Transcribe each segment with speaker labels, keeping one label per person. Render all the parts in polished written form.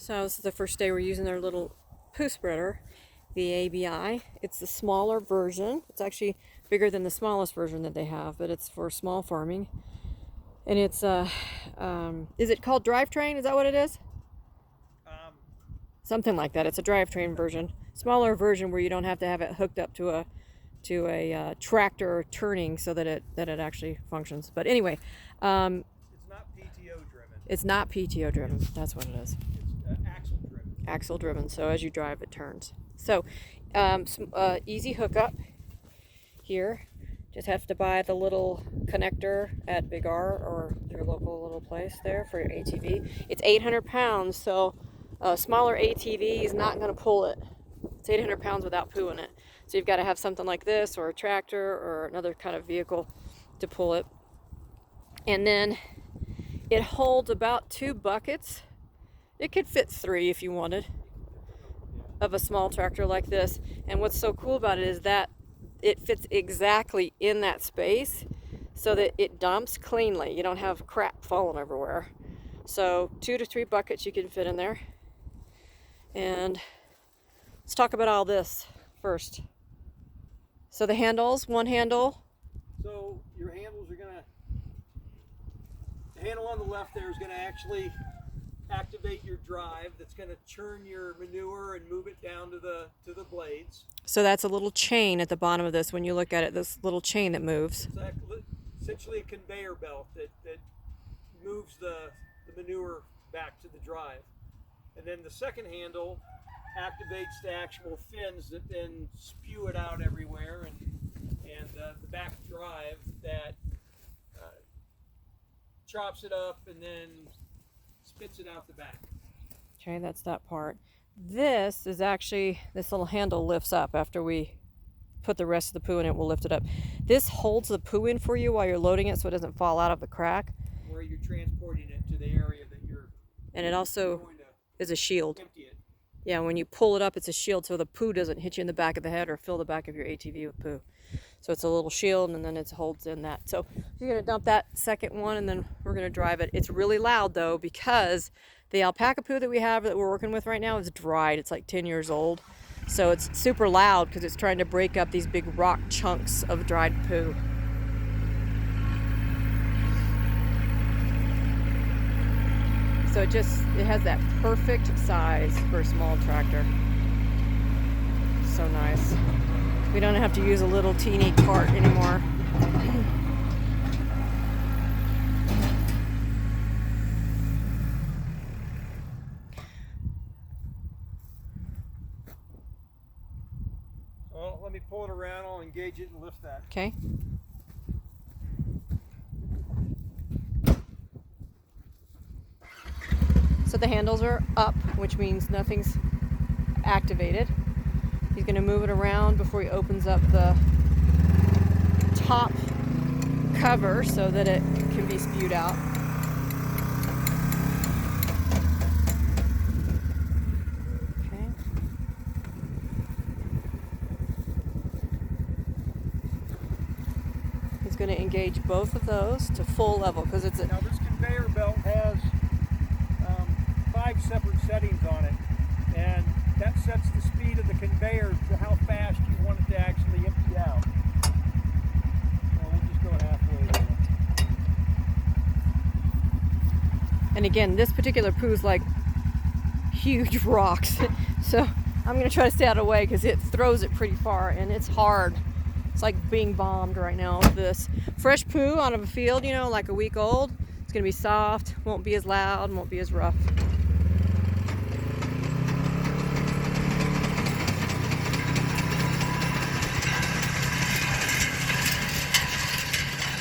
Speaker 1: So this is the first day we're using their little poo spreader, the ABI. It's the smaller version. It's actually bigger than the smallest version that they have, but it's for small farming. And it's is it called drivetrain? Is that what it is? Something like that. It's a drivetrain version, smaller version where you don't have to have it hooked up to a tractor turning so that it actually functions. But anyway,
Speaker 2: it's not PTO driven.
Speaker 1: It's not PTO driven. That's what it is.
Speaker 2: It's axle driven.
Speaker 1: Axle driven. So as you drive, it turns. So easy hookup here. Just have to buy the little connector at Big R or your local little place there for your ATV. It's 800 pounds, so a smaller ATV is not going to pull it. It's 800 pounds without poo in it. So you've got to have something like this or a tractor or another kind of vehicle to pull it. And then it holds about 2 buckets. It could fit 3 if you wanted of a small tractor like this. And what's so cool about it is that it fits exactly in that space so that it dumps cleanly. You don't have crap falling everywhere. So 2 to 3 buckets you can fit in there. And let's talk about all this first. So the handles, one handle.
Speaker 2: So your handles are the handle on the left there is gonna actually activate your drive. That's gonna churn your manure and move it down to the blades.
Speaker 1: So that's a little chain at the bottom of this. When you look at it, this little chain that moves.
Speaker 2: It's essentially a conveyor belt that moves the manure back to the drive. And then the second handle activates the actual fins that then spew it out everywhere, and the back drive that chops it up and then spits it out the back.
Speaker 1: Okay, that's that part. This is actually, this little handle lifts up after we put the rest of the poo in it. We'll lift it up. This holds the poo in for you while you're loading it so it doesn't fall out of the crack.
Speaker 2: Where you're transporting it to the area that you're
Speaker 1: and it also
Speaker 2: going to
Speaker 1: is a shield.
Speaker 2: empty it.
Speaker 1: Yeah, when you pull it up, it's a shield so the poo doesn't hit you in the back of the head or fill the back of your ATV with poo. So it's a little shield, and then it holds in that. So you're going to dump that second one, and then we're going to drive it. It's really loud, though, because the alpaca poo that we have that we're working with right now is dried. It's like 10 years old. So it's super loud because it's trying to break up these big rock chunks of dried poo. So it has that perfect size for a small tractor. So nice. We don't have to use a little teeny cart anymore.
Speaker 2: Well, let me pull it around. I'll engage it and lift that.
Speaker 1: Okay. So the handles are up, which means nothing's activated. He's going to move it around before he opens up the top cover so that it can be spewed out. Okay. He's going to engage both of those to full level because it's
Speaker 2: Now this conveyor belt has 5 separate settings on it, and that sets the speed of the conveyor to how fast you want it to actually empty out. Well, we'll just go halfway there.
Speaker 1: And again, this particular poo is like huge rocks. So I'm going to try to stay out of the way because it throws it pretty far and it's hard. It's like being bombed right now with this. Fresh poo out of a field, you know, like a week old. It's going to be soft, won't be as loud, won't be as rough.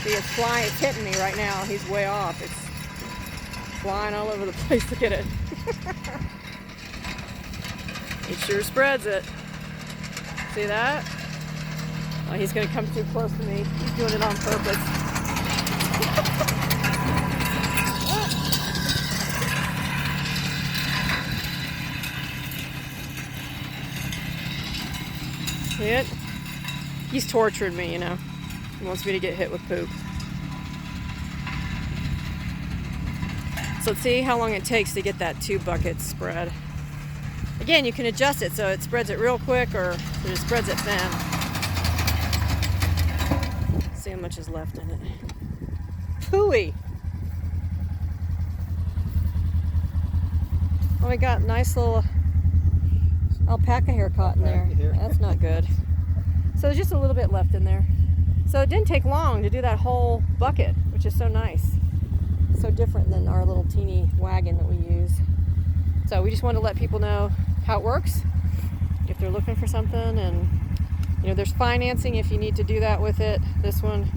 Speaker 1: See, it's flying, it's hitting me right now. He's way off. It's flying all over the place to get it. He sure spreads it. See that? Oh, he's going to come too close to me. He's doing it on purpose. See it? He's torturing me, you know. He wants me to get hit with poop. It's So let's see how long it takes to get that 2 buckets spread. Again, you can adjust it so it spreads it real quick or it spreads it thin. Let's see how much is left in it. Pooey! Oh, we got nice little alpaca hair caught in there. That's not good. So there's just a little bit left in there. So it didn't take long to do that whole bucket, which is so nice. So different than our little teeny wagon that we use. So we just wanted to let people know how it works if they're looking for something. And you know, there's financing if you need to do that with it. This one,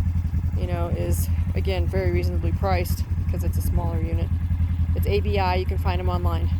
Speaker 1: you know, is again very reasonably priced because it's a smaller unit. It's ABI. You can find them online.